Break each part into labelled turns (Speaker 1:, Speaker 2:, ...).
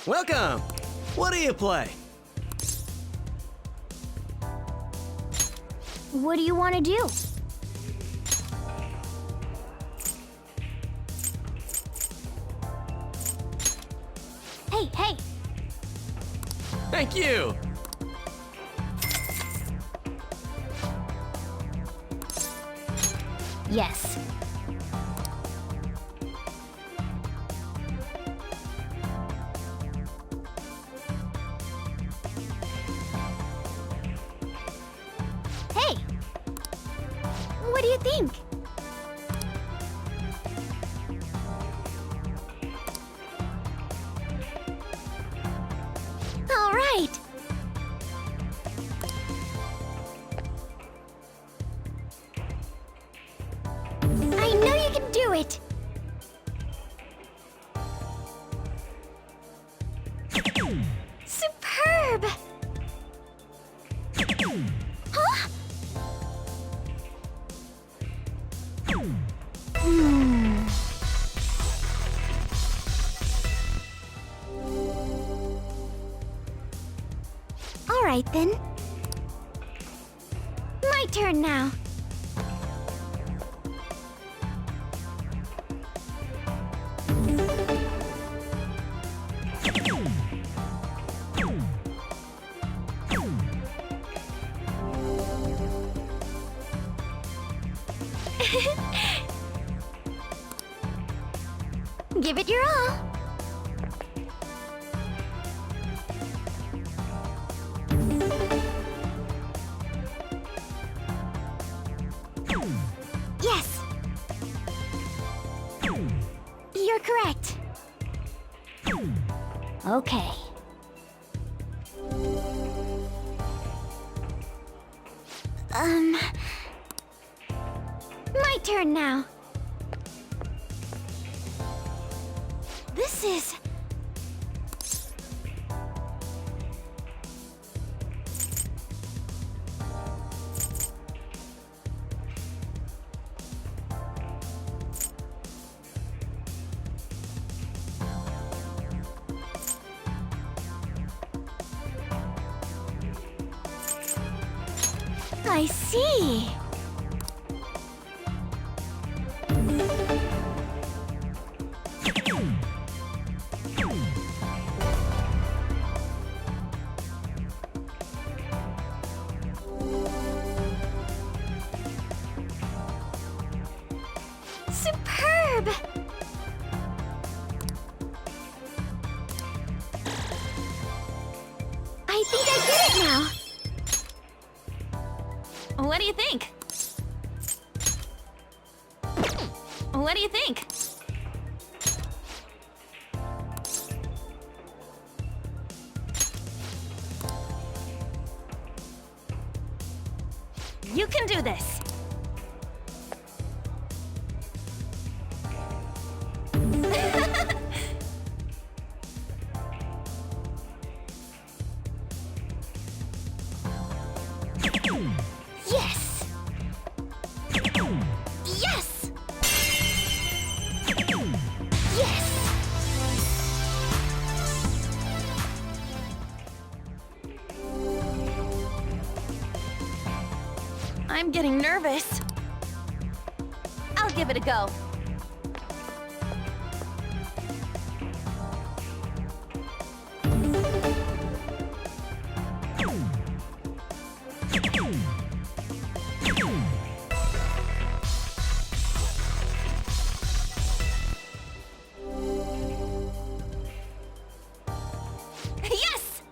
Speaker 1: Welcome! What do you play?
Speaker 2: What do you want to do? Hey, hey!
Speaker 1: Thank you!
Speaker 2: Yes. Hey! What do you think? All right! I know you can do it! Superb! Huh? All right then. My turn now. Give it your all. Yes. You're correct. Okay. My turn now. This is... I see. Superb! I think I get it now. What do you think? What do you think? You can do this. Yes! Yes! Yes! I'm getting nervous. I'll give it a go. Yes!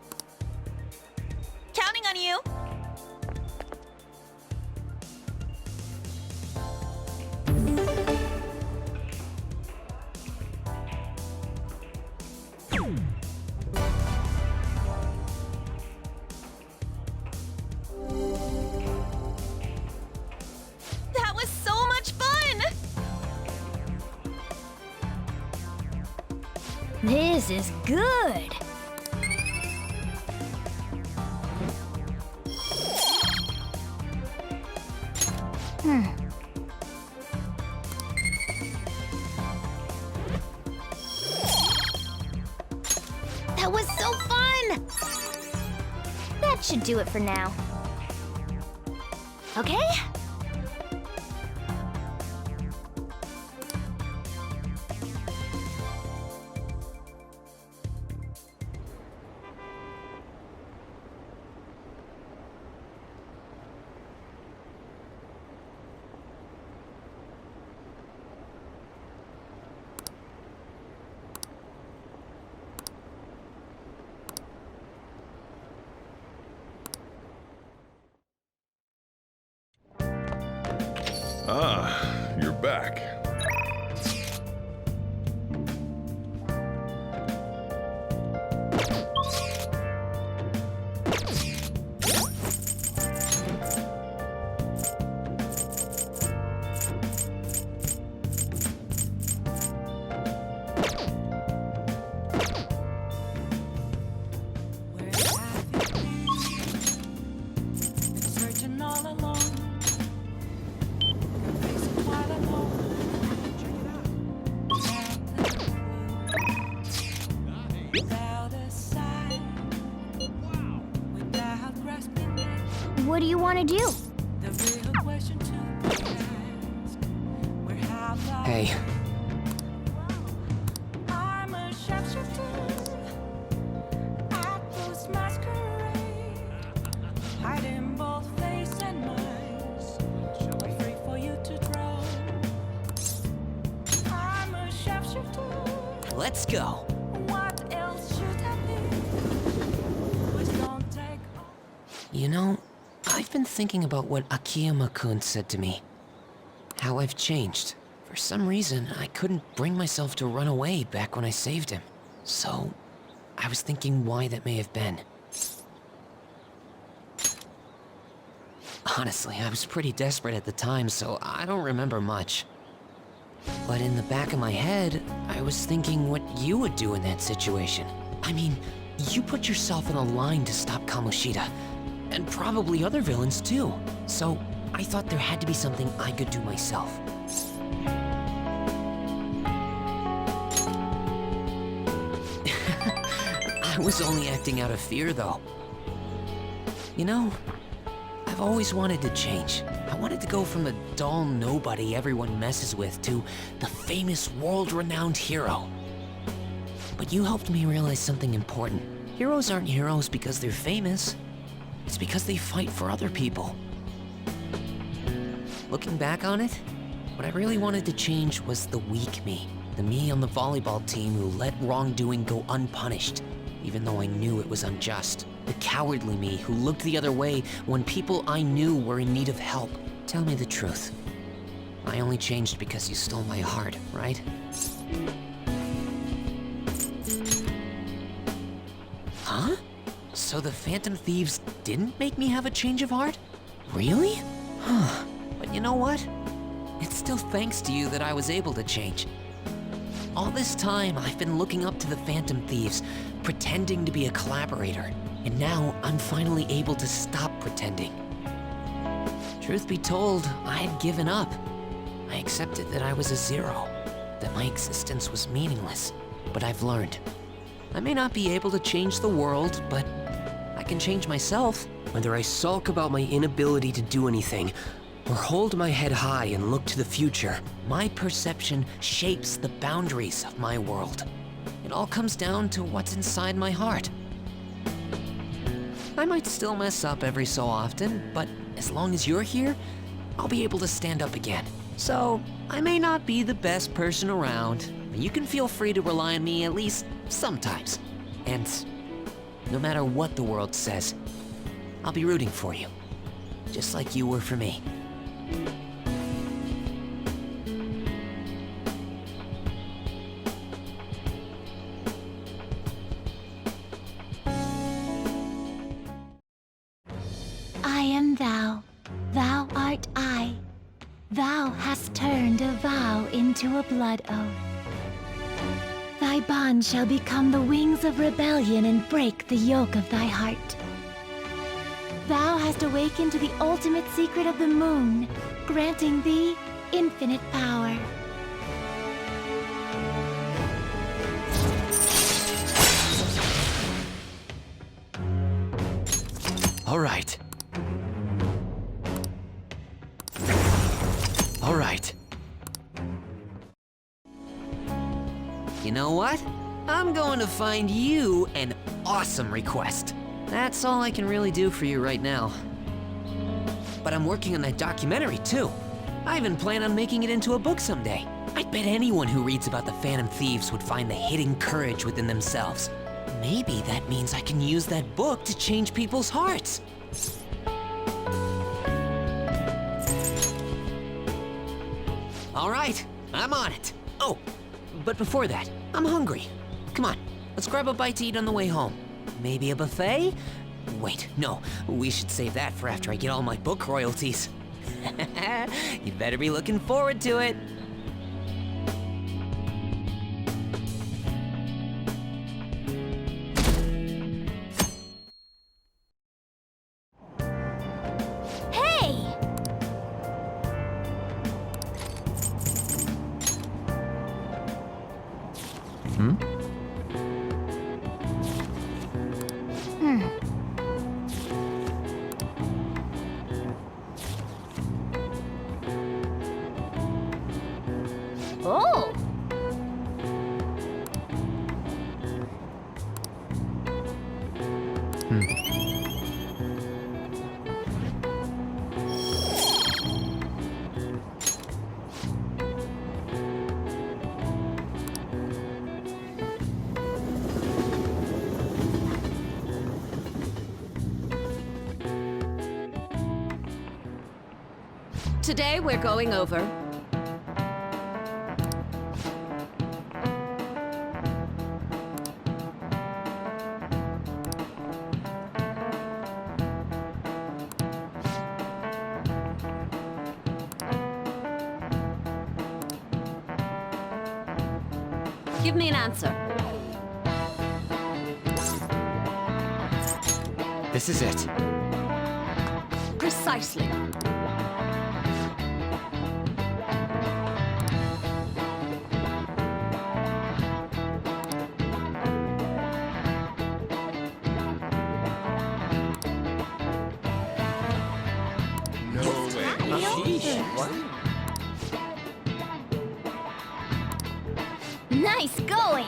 Speaker 2: Counting on you. That was so much fun! This is good. That was so fun! That should do it for now. Okay?
Speaker 3: Ah, you're back.
Speaker 2: What do you want to do?
Speaker 4: Hey.
Speaker 5: I'm a shapeshifter, Atlus masquerade, hiding both face and mind, free for you to draw. I'm a shapeshifter.
Speaker 1: Let's go.
Speaker 5: What else should I be? Please don't take off.
Speaker 4: You know, I've been thinking about what Akiyama-kun said to me. How I've changed. For some reason, I couldn't bring myself to run away back when I saved him. So, I was thinking why that may have been. Honestly, I was pretty desperate at the time, so I don't remember much. But in the back of my head, I was thinking what you would do in that situation. I mean, you put yourself in a line to stop Kamoshida, and probably other villains too. So, I thought there had to be something I could do myself. I was only acting out of fear, though. You know, I've always wanted to change. I wanted to go from a dull nobody everyone messes with to the famous world-renowned hero. But you helped me realize something important. Heroes aren't heroes because they're famous. It's because they fight for other people. Looking back on it, what I really wanted to change was the weak me. The me on the volleyball team who let wrongdoing go unpunished, even though I knew it was unjust. The cowardly me who looked the other way when people I knew were in need of help. Tell me the truth. I only changed because you stole my heart, right? Huh? So the Phantom Thieves didn't make me have a change of heart? Really? Huh. But you know what? It's still thanks to you that I was able to change. All this time, I've been looking up to the Phantom Thieves, pretending to be a collaborator, and now I'm finally able to stop pretending. Truth be told, I had given up. I accepted that I was a zero, that my existence was meaningless, but I've learned. I may not be able to change the world, but I can change myself. Whether I sulk about my inability to do anything, or hold my head high and look to the future, my perception shapes the boundaries of my world. It all comes down to what's inside my heart. I might still mess up every so often, but as long as you're here, I'll be able to stand up again. So, I may not be the best person around, but you can feel free to rely on me at least sometimes. And no matter what the world says, I'll be rooting for you, just like you were for me.
Speaker 2: I am thou, thou art I. Thou hast turned a vow into a blood oath. Thy bond shall become the wings of rebellion and break the yoke of thy heart. Thou hast awakened to the ultimate secret of the moon, granting thee infinite power.
Speaker 1: right. All right.
Speaker 4: You know what? I'm going to find you an awesome request. That's all I can really do for you right now. But I'm working on that documentary too. I even plan on making it into a book someday. I bet anyone who reads about the Phantom Thieves would find the hidden courage within themselves. Maybe that means I can use that book to change people's hearts. All right, I'm on it. Oh, but before that, I'm hungry. Come on, let's grab a bite to eat on the way home. Maybe a buffet? Wait, no, we should save that for after I get all my book royalties. You better be looking forward to it.
Speaker 2: Hey! Oh!
Speaker 3: Today we're going over Give me an answer.
Speaker 1: This is it.
Speaker 3: Precisely.
Speaker 2: Nice going!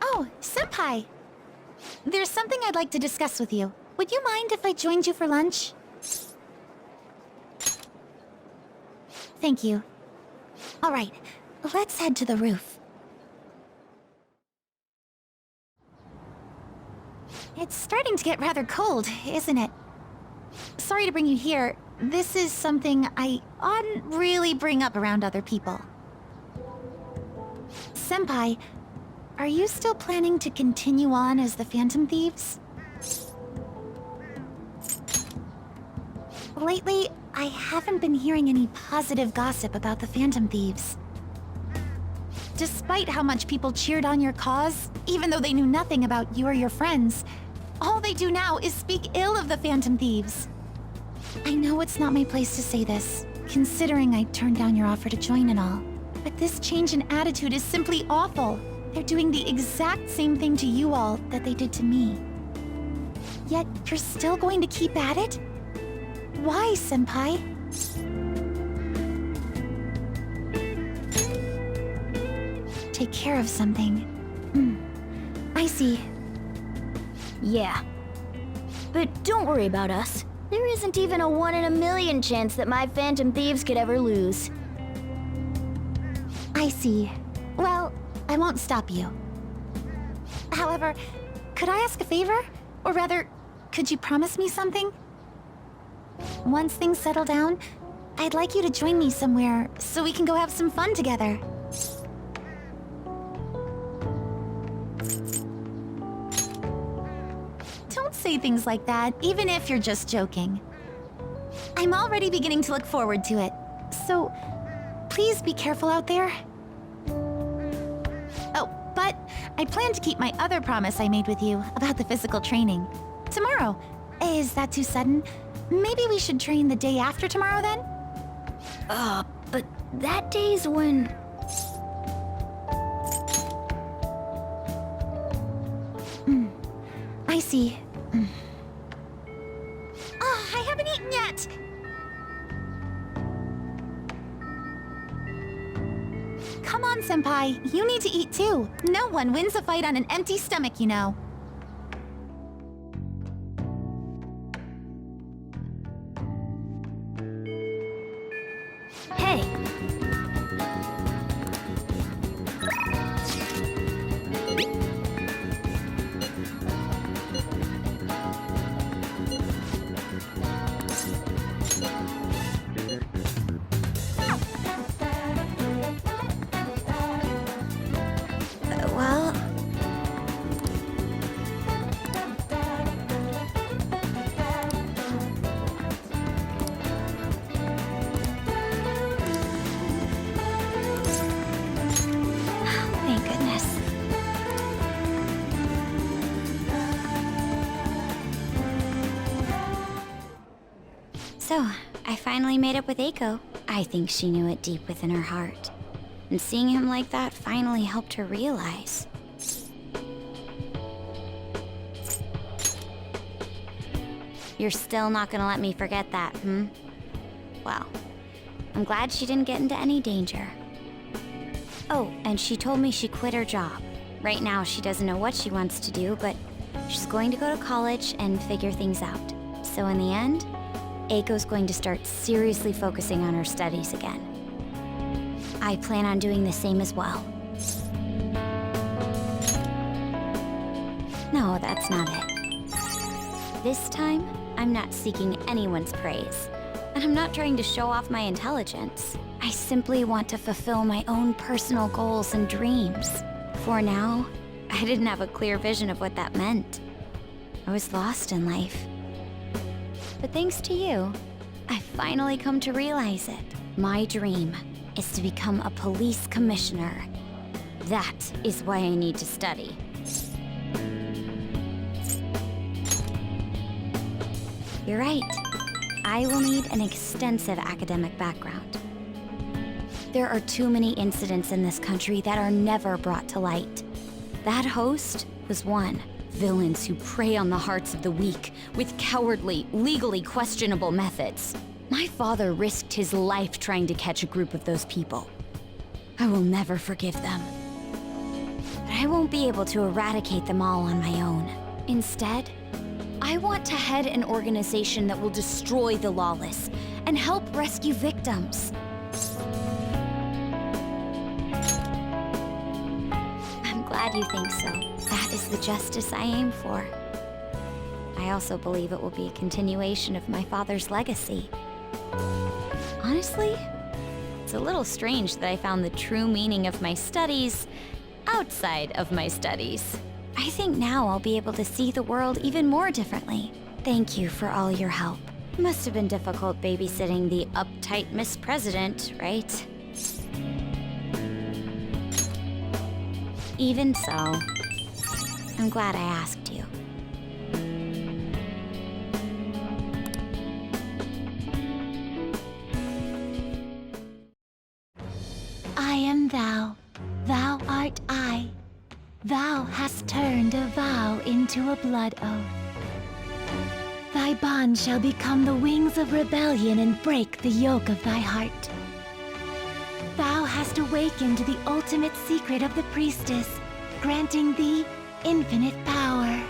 Speaker 2: Oh, Senpai! There's something I'd like to discuss with you. Would you mind if I joined you for lunch? Thank you. All right, let's head to the roof. It's starting to get rather cold, isn't it? Sorry to bring you here. This is something I oughtn't really bring up around other people. Senpai, are you still planning to continue on as the Phantom Thieves? Lately, I haven't been hearing any positive gossip about the Phantom Thieves. Despite how much people cheered on your cause, even though they knew nothing about you or your friends, all they do now is speak ill of the Phantom Thieves. I know it's not my place to say this, considering I turned down your offer to join and all, but this change in attitude is simply awful. They're doing the exact same thing to you all that they did to me. Yet, you're still going to keep at it? Why, Senpai? Take care of something. I see.
Speaker 6: Yeah. But don't worry about us. There isn't even a 1 in a million chance that my Phantom Thieves could ever lose.
Speaker 2: I see. Well, I won't stop you. However, could I ask a favor? Or rather, could you promise me something? Once things settle down, I'd like you to join me somewhere so we can go have some fun together. say things like that, even if you're just joking. I'm already beginning to look forward to it. So, please be careful out there. Oh, but I plan to keep my other promise I made with you about the physical training. Tomorrow. Is that too sudden? Maybe we should train the day after tomorrow then?
Speaker 6: But that day's when...
Speaker 2: I see. Oh, I haven't eaten yet! Come on, Senpai. You need to eat too. No one wins a fight on an empty stomach, you know.
Speaker 6: Hey, well...
Speaker 2: Thank goodness.
Speaker 6: So, I finally made up with Eiko. I think she knew it deep within her heart. And seeing him like that finally helped her realize. You're still not gonna let me forget that, hmm? Well, I'm glad she didn't get into any danger. Oh, and she told me she quit her job. Right now, she doesn't know what she wants to do, but she's going to go to college and figure things out. So in the end, Eiko's going to start seriously focusing on her studies again. I plan on doing the same as well. No, that's not it. This time, I'm not seeking anyone's praise, and I'm not trying to show off my intelligence. I simply want to fulfill my own personal goals and dreams. For now, I didn't have a clear vision of what that meant. I was lost in life. But thanks to you, I finally come to realize it. My dream is to become a police commissioner. That is why I need to study. You're right. I will need an extensive academic background. There are too many incidents in this country that are never brought to light. That host was one. Villains who prey on the hearts of the weak with cowardly, legally questionable methods. My father risked his life trying to catch a group of those people. I will never forgive them. But I won't be able to eradicate them all on my own. Instead, I want to head an organization that will destroy the lawless and help rescue victims. I'm glad you think so. That is the justice I aim for. I also believe it will be a continuation of my father's legacy. Honestly, it's a little strange that I found the true meaning of my studies outside of my studies. I think now I'll be able to see the world even more differently. Thank you for all your help. Must have been difficult babysitting the uptight Miss President, right? Even so, I'm glad I asked you.
Speaker 2: I am thou, thou art I. Thou hast turned a vow into a blood oath. Thy bond shall become the wings of rebellion and break the yoke of thy heart. Thou hast awakened the ultimate secret of the priestess, granting thee infinite power.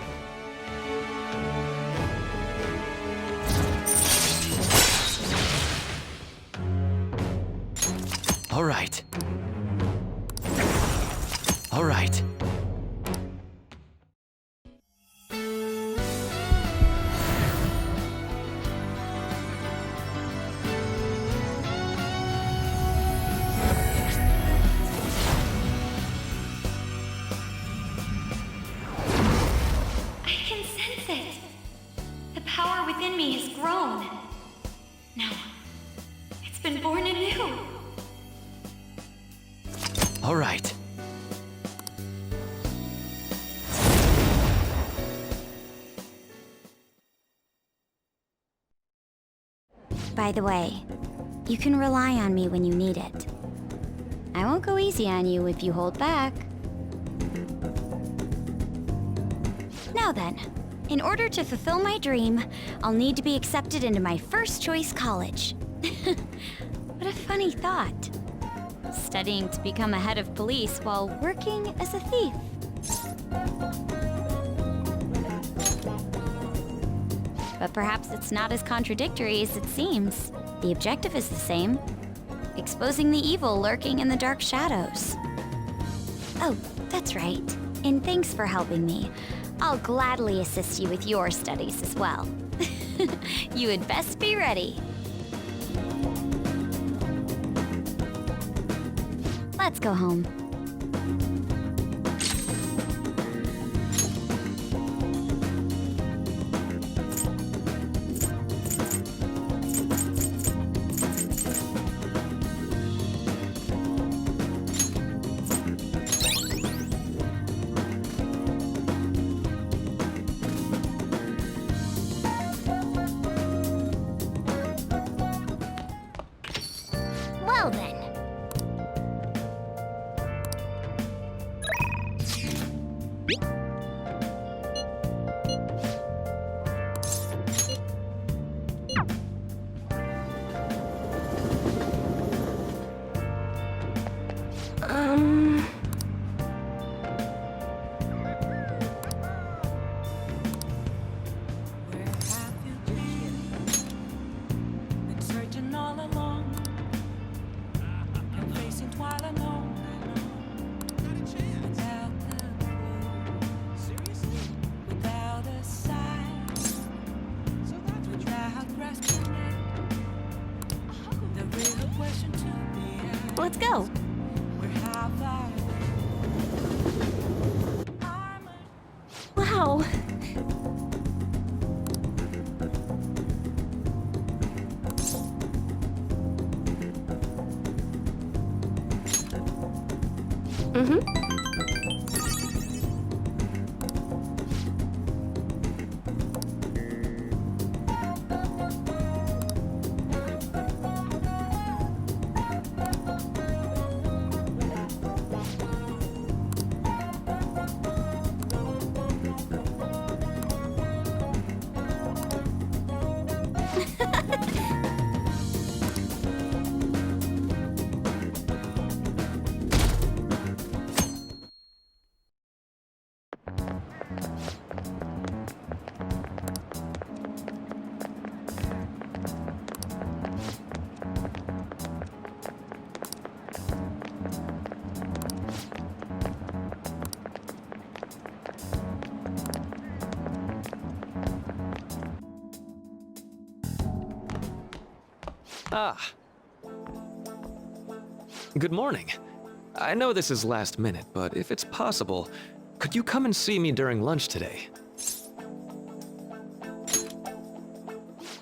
Speaker 1: All right. All right. All right.
Speaker 6: By the way, you can rely on me when you need it. I won't go easy on you if you hold back. Now then, in order to fulfill my dream, I'll need to be accepted into my first choice college. What a funny thought. Studying to become a head of police while working as a thief. But perhaps it's not as contradictory as it seems. The objective is the same. Exposing the evil lurking in the dark shadows. Oh, that's right. And thanks for helping me. I'll gladly assist you with your studies as well. You had best be ready. Let's go home. Well then.
Speaker 5: Where have you been? Been searching all along. And facing twilight alone. Without the clue. Without a sign. Without grasping it. The real question to be asked.
Speaker 6: Let's go.
Speaker 5: Where have I been?
Speaker 2: Wow.
Speaker 7: Ah. Good morning. I know this is last minute, but if it's possible, could you come and see me during lunch today?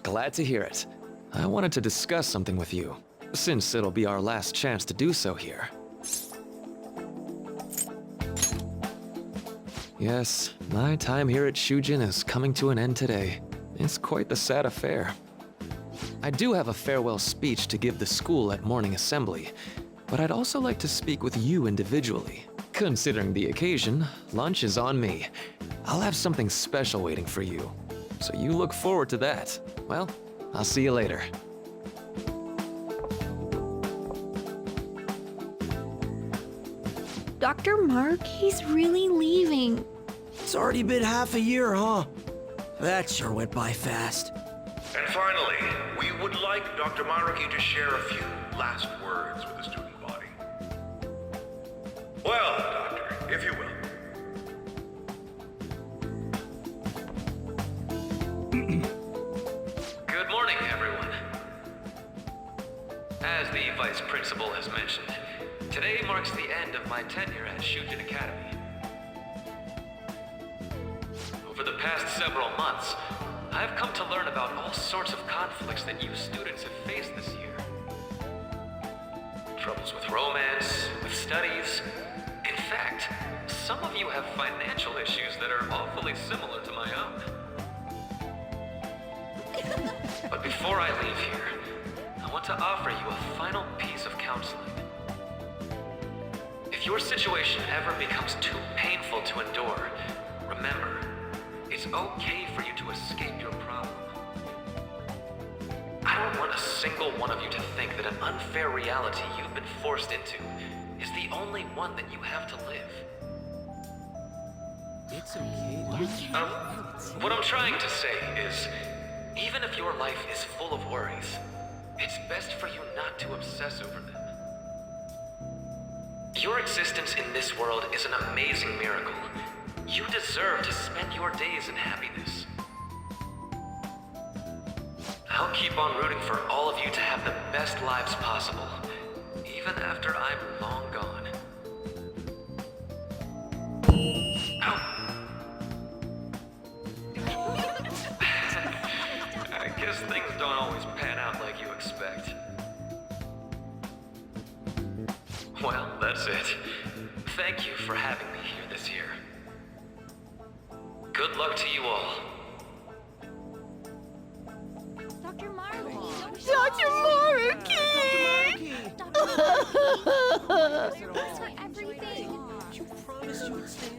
Speaker 7: Glad to hear it. I wanted to discuss something with you, since it'll be our last chance to do so here. Yes, my time here at Shujin is coming to an end today. It's quite the sad affair. I do have a farewell speech to give the school at morning assembly, but I'd also like to speak with you individually. Considering the occasion, lunch is on me. I'll have something special waiting for you, so you look forward to that. Well, I'll see you later.
Speaker 2: Dr. Mark, he's really leaving.
Speaker 8: It's already been half a year, huh? That sure went by fast.
Speaker 9: And finally, we would like Dr. Maruki to share a few last words with the student body. Well, Doctor, if you will.
Speaker 7: Good morning, everyone. As the Vice Principal has mentioned, today marks the end of my tenure at Shujin Academy. Over the past several months, I've come to learn about all sorts of conflicts that you students have faced this year. Troubles with romance, with studies. In fact, some of you have financial issues that are awfully similar to my own. But before I leave here, I want to offer you a final piece of counseling. If your situation ever becomes too painful to endure, remember, it's okay for you to escape your problem. I don't want a single one of you to think that an unfair reality you've been forced into is the only one that you have to live.
Speaker 4: It's okay.
Speaker 7: What I'm trying to say is, even if your life is full of worries, it's best for you not to obsess over them. Your existence in this world is an amazing miracle. You deserve to spend your days in happiness. I'll keep on rooting for all of you to have the best lives possible, even after I'm long gone. I guess things don't always pan out like you expect. Well, that's it. Thank you for having me here this year. Good luck to you all.
Speaker 6: Dr. Marley!
Speaker 2: Dr. Maruki!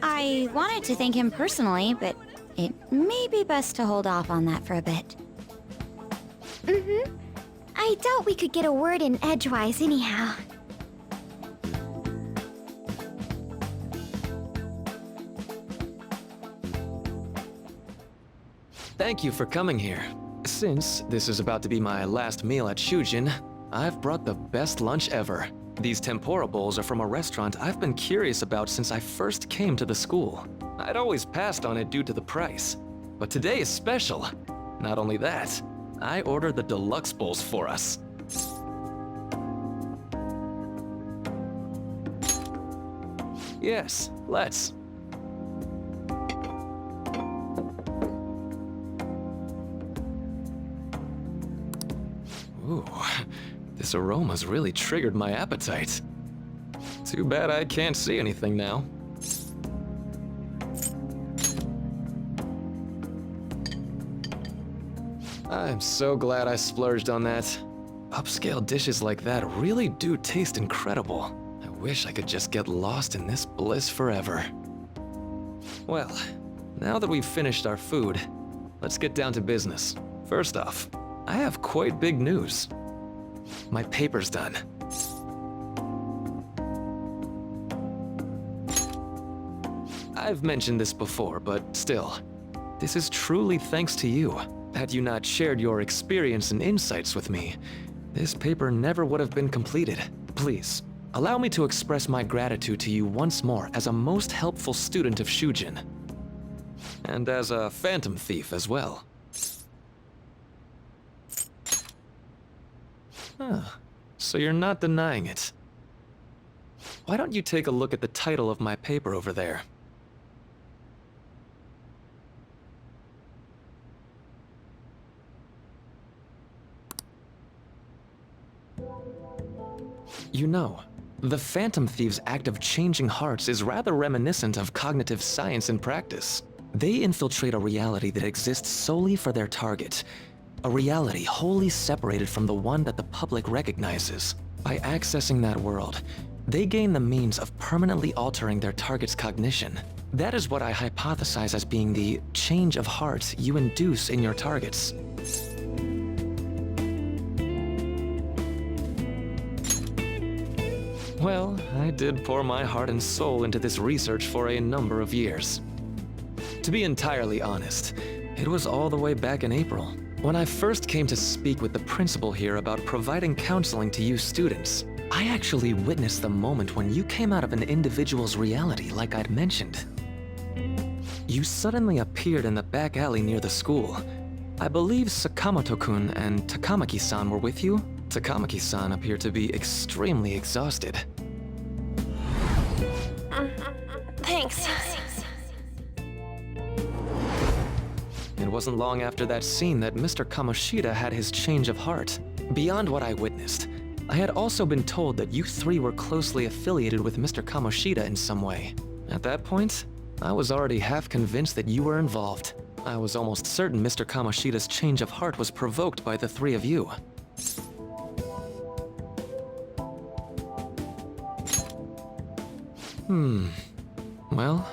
Speaker 6: I wanted to thank him personally, but it may be best to hold off on that for a bit.
Speaker 2: I doubt we could get a word in edgewise anyhow.
Speaker 7: Thank you for coming here. Since this is about to be my last meal at Shujin, I've brought the best lunch ever. These tempura bowls are from a restaurant I've been curious about since I first came to the school. I'd always passed on it due to the price, but today is special. Not only that, I ordered the deluxe bowls for us. Yes, let's. Ooh, this aroma's really triggered my appetite. Too bad I can't see anything now. I'm so glad I splurged on that. Upscale dishes like that really do taste incredible. I wish I could just get lost in this bliss forever. Well, now that we've finished our food, let's get down to business. First off, I have quite big news. My paper's done. I've mentioned this before, but still, this is truly thanks to you. Had you not shared your experience and insights with me, this paper never would have been completed. Please, allow me to express my gratitude to you once more as a most helpful student of Shujin. And as a phantom thief as well. Huh. So you're not denying it. Why don't you take a look at the title of my paper over there? You know, the Phantom Thieves' act of changing hearts is rather reminiscent of cognitive science in practice. They infiltrate a reality that exists solely for their target. A reality wholly separated from the one that the public recognizes. By accessing that world, they gain the means of permanently altering their target's cognition. That is what I hypothesize as being the change of heart you induce in your targets. Well, I did pour my heart and soul into this research for a number of years. To be entirely honest, it was all the way back in April, when I first came to speak with the principal here about providing counseling to you students. I actually witnessed the moment when you came out of an individual's reality like I'd mentioned. You suddenly appeared in the back alley near the school. I believe Sakamoto-kun and Takamaki-san were with you? Takamaki-san appeared to be extremely exhausted.
Speaker 3: Thanks.
Speaker 7: It wasn't long after that scene that Mr. Kamoshida had his change of heart. Beyond what I witnessed, I had also been told that you three were closely affiliated with Mr. Kamoshida in some way. At that point, I was already half convinced that you were involved. I was almost certain Mr. Kamoshida's change of heart was provoked by the three of you. Well,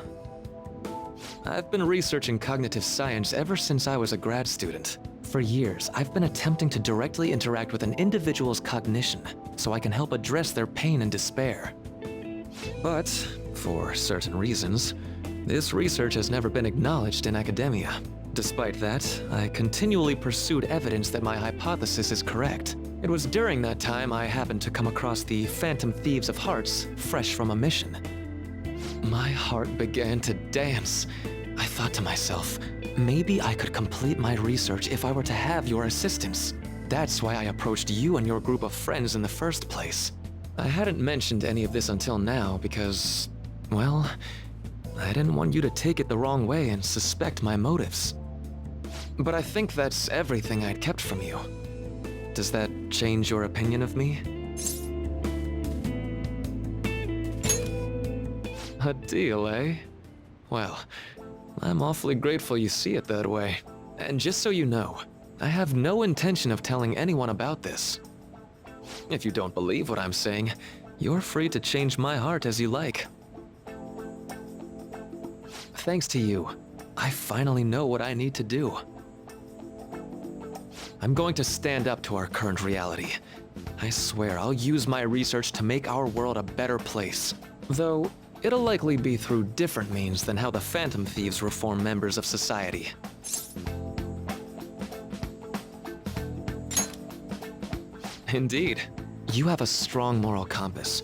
Speaker 7: I've been researching cognitive science ever since I was a grad student. For years, I've been attempting to directly interact with an individual's cognition so I can help address their pain and despair. But, for certain reasons, this research has never been acknowledged in academia. Despite that, I continually pursued evidence that my hypothesis is correct. It was during that time I happened to come across the Phantom Thieves of Hearts, fresh from a mission. My heart began to dance. I thought to myself, maybe I could complete my research if I were to have your assistance. That's why I approached you and your group of friends in the first place. I hadn't mentioned any of this until now because, well, I didn't want you to take it the wrong way and suspect my motives. But I think that's everything I'd kept from you. Does that change your opinion of me? A deal, eh? Well, I'm awfully grateful you see it that way. And just so you know, I have no intention of telling anyone about this. If you don't believe what I'm saying, you're free to change my heart as you like. Thanks to you, I finally know what I need to do. I'm going to stand up to our current reality. I swear I'll use my research to make our world a better place. Though, it'll likely be through different means than how the Phantom Thieves reform members of society. Indeed. You have a strong moral compass,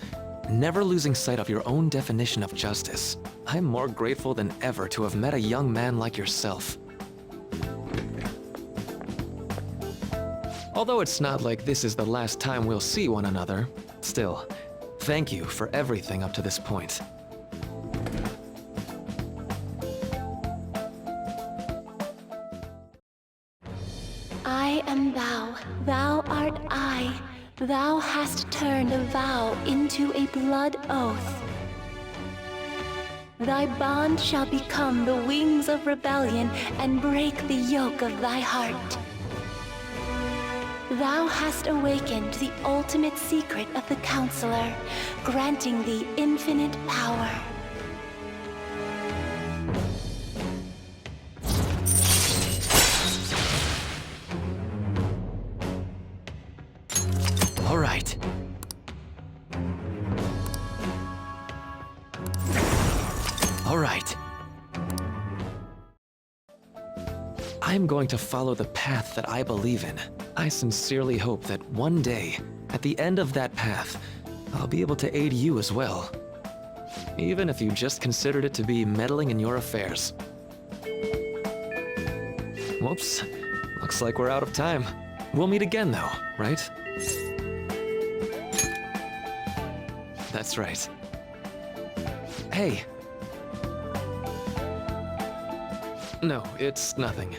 Speaker 7: never losing sight of your own definition of justice. I'm more grateful than ever to have met a young man like yourself. Although it's not like this is the last time we'll see one another, still, thank you for everything up to this point.
Speaker 2: I am thou, thou art I. Thou hast turned a vow into a blood oath. Thy bond shall become the wings of rebellion and break the yoke of thy heart. Thou hast awakened the ultimate secret of the Councilor, granting thee infinite power.
Speaker 1: All right. All right.
Speaker 7: I'm going to follow the path that I believe in. I sincerely hope that one day, at the end of that path, I'll be able to aid you as well. Even if you just considered it to be meddling in your affairs. Whoops. Looks like we're out of time. We'll meet again though, right? That's right. Hey. No, it's nothing.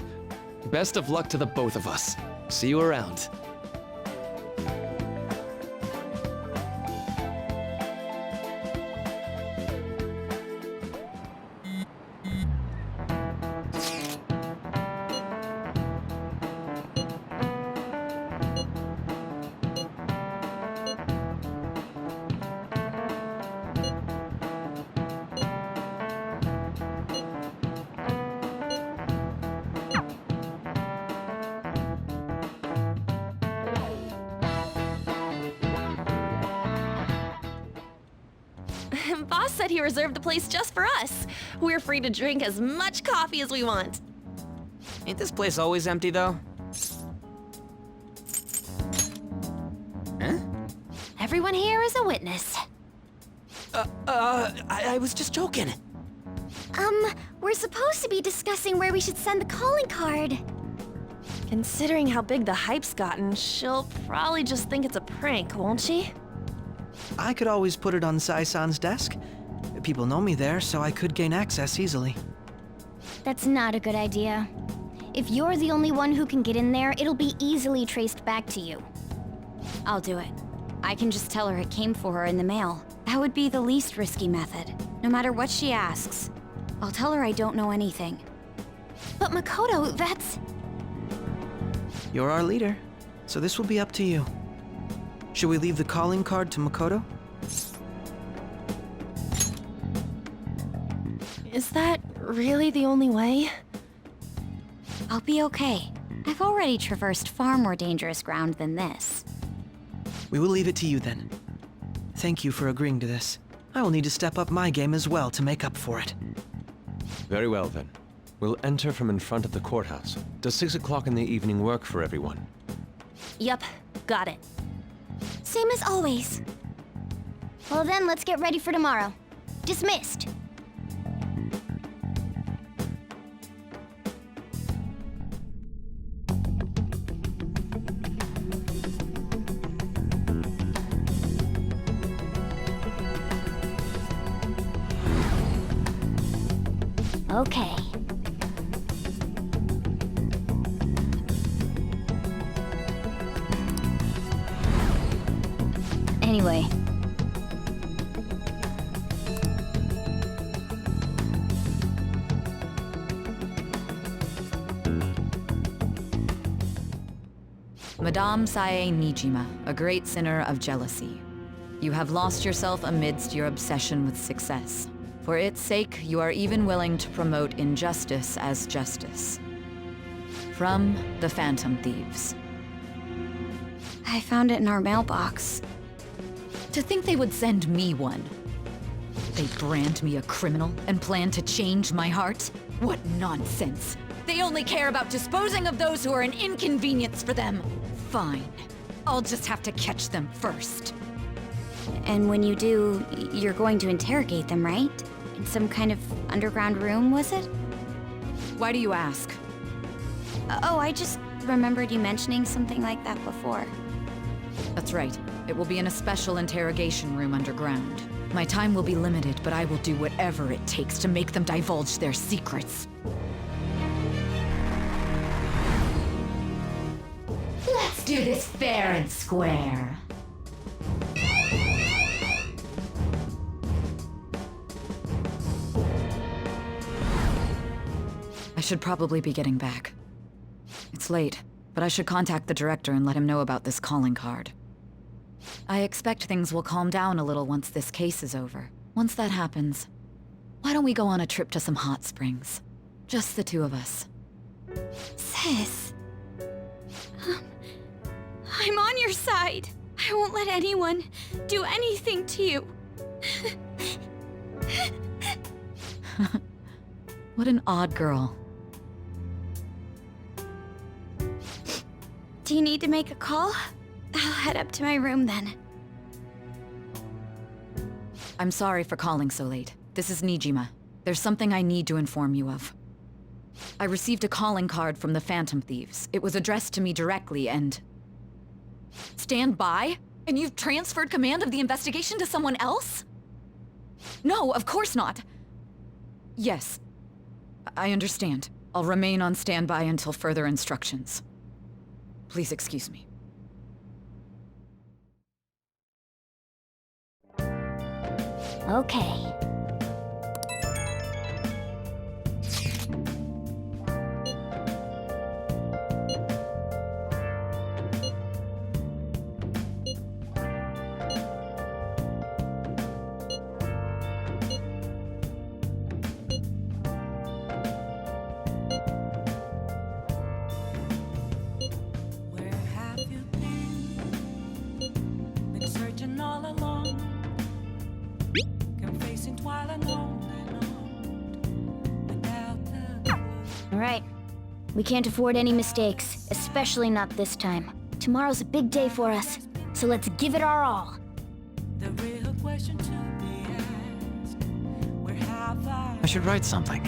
Speaker 7: Best of luck to the both of us. See you around.
Speaker 3: Boss said he reserved the place just for us. We're free to drink as much coffee as we want.
Speaker 10: Ain't this place always empty, though? Huh?
Speaker 6: Everyone here is a witness.
Speaker 10: I was just joking.
Speaker 6: We're supposed to be discussing where we should send the calling card.
Speaker 3: Considering how big the hype's gotten, she'll probably just think it's a prank, won't she?
Speaker 8: I could always put it on Sai-san's desk. People know me there, so I could gain access easily.
Speaker 6: That's not a good idea. If you're the only one who can get in there, it'll be easily traced back to you. I'll do it. I can just tell her it came for her in the mail. That would be the least risky method. No matter what she asks, I'll tell her I don't know anything.
Speaker 2: But Makoto, that's...
Speaker 8: You're our leader, so this will be up to you. Should we leave the calling card to Makoto?
Speaker 3: Is that really the only way?
Speaker 6: I'll be okay. I've already traversed far more dangerous ground than this.
Speaker 8: We will leave it to you then. Thank you for agreeing to this. I will need to step up my game as well to make up for it.
Speaker 11: Very well then. We'll enter from in front of the courthouse. Does 6 o'clock in the evening work for everyone?
Speaker 3: Yup, got it.
Speaker 2: Same as always.
Speaker 12: Well then, let's get ready for tomorrow. Dismissed.
Speaker 6: Okay. Anyway.
Speaker 13: Madame Sae Nijima, a great sinner of jealousy. You have lost yourself amidst your obsession with success. For its sake, you are even willing to promote injustice as justice. From the Phantom Thieves.
Speaker 6: I found it in our mailbox.
Speaker 13: To think they would send me one. They brand me a criminal and plan to change my heart? What nonsense! They only care about disposing of those who are an inconvenience for them. Fine. I'll just have to catch them first.
Speaker 6: And when you do, you're going to interrogate them, right? In some kind of underground room, was it?
Speaker 13: Why do you ask?
Speaker 6: Oh, I just remembered you mentioning something like that before.
Speaker 13: That's right. It will be in a special interrogation room underground. My time will be limited, but I will do whatever it takes to make them divulge their secrets.
Speaker 2: Let's do this fair and square.
Speaker 13: I should probably be getting back. It's late, but I should contact the director and let him know about this calling card. I expect things will calm down a little once this case is over. Once that happens, why don't we go on a trip to some hot springs? Just the two of us.
Speaker 6: Sis. I'm on your side. I won't let anyone do anything to you.
Speaker 13: What an odd girl.
Speaker 6: Do you need to make a call? I'll head up to my room then.
Speaker 13: I'm sorry for calling so late. This is Nijima. There's something I need to inform you of. I received a calling card from the Phantom Thieves. It was addressed to me directly and... Stand by? And you've transferred command of the investigation to someone else? No, of course not. Yes, I understand. I'll remain on standby until further instructions. Please excuse me.
Speaker 6: Okay.
Speaker 5: Where have you been searching all along, confessing while alone without the
Speaker 12: All right. We can't afford any mistakes, especially not this time. Tomorrow's a big day for us, so let's give it our all.
Speaker 5: real question to be asked. Where have
Speaker 1: I should write something.